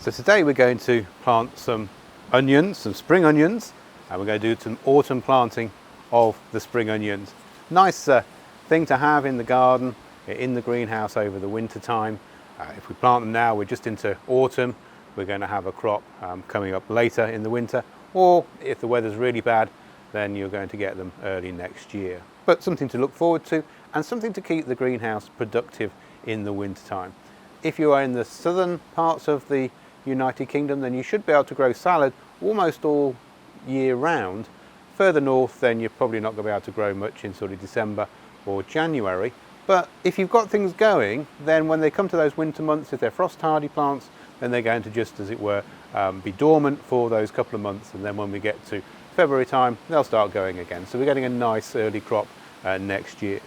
So today we're going to plant some onions, some spring onions, and we're going to do some autumn planting of the spring onions. Nice thing to have in the garden, in the greenhouse over the winter time. If we plant them now, we're just into autumn. We're going to have a crop coming up later in the winter, or if the weather's really bad, then you're going to get them early next year. But something to look forward to, and something to keep the greenhouse productive in the winter time. If you are in the southern parts of the United Kingdom, then you should be able to grow salad almost all year round. Further north, then you're probably not going to be able to grow much in sort of December or January. But if you've got things going, then when they come to those winter months, if they're frost hardy plants, then they're going to just, as it were, be dormant for those couple of months, and then when we get to February time, they'll start going again. So we're getting a nice early crop next year.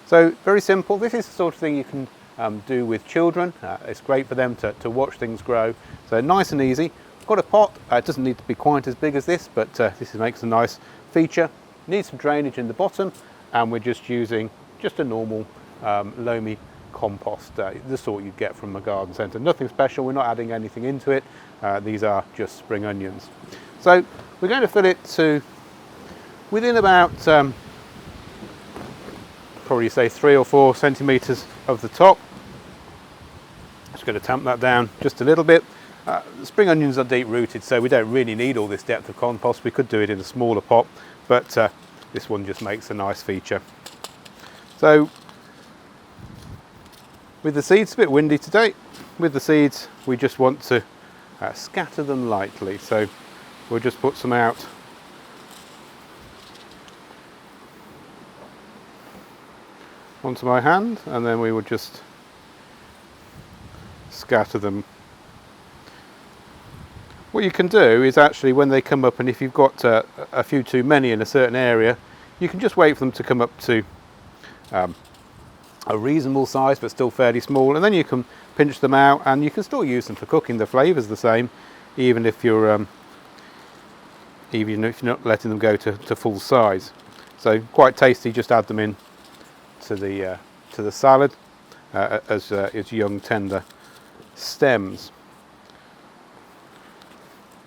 So very simple. This is the sort of thing you can do with children. It's great for them to watch things grow. So nice and easy. Got a pot. It doesn't need to be quite as big as this, but this makes a nice feature. Needs some drainage in the bottom, and we're just using just a normal loamy compost, the sort you'd get from a garden centre. Nothing special. We're not adding anything into it. These are just spring onions. So we're going to fill it to within about probably say 3 or 4 centimetres of the top. Just going to tamp that down just a little bit. Spring onions are deep rooted, so we don't really need all this depth of compost. We could do it in a smaller pot, but this one just makes a nice feature. So with the seeds, a bit windy today, with the seeds we just want to scatter them lightly. So we'll just put some out onto my hand, and then we will just scatter them. What you can do is actually, when they come up, and if you've got a few too many in a certain area, you can just wait for them to come up to a reasonable size but still fairly small, and then you can pinch them out, and you can still use them for cooking. The flavour's the same, even if you're not letting them go to full size. So quite tasty. Just add them in to the salad as young tender stems.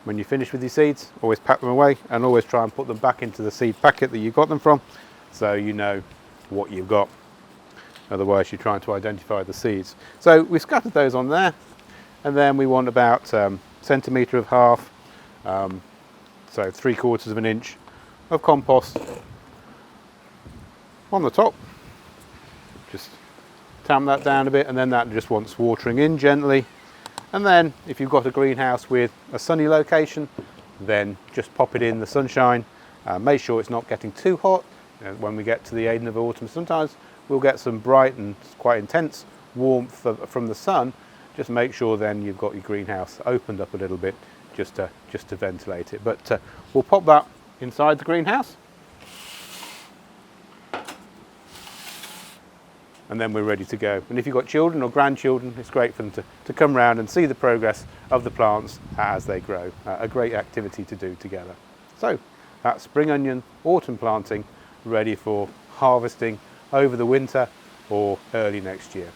When you finish with your seeds, always pack them away, and always try and put them back into the seed packet that you got them from, so you know what you've got. Otherwise you're trying to identify the seeds. So we scattered those on there, and then we want about centimetre of half, so 3/4 of an inch of compost on the top. Just tamp that down a bit, and then that just wants watering in gently. And then if you've got a greenhouse with a sunny location, then just pop it in the sunshine. Make sure it's not getting too hot. When we get to the end of autumn, sometimes we'll get some bright and quite intense warmth from the sun. Just make sure then you've got your greenhouse opened up a little bit, just to ventilate it. But we'll pop that inside the greenhouse, and then we're ready to go. And if you've got children or grandchildren, it's great for them to come round and see the progress of the plants as they grow. A great activity to do together. So that's spring onion autumn planting, ready for harvesting over the winter or early next year.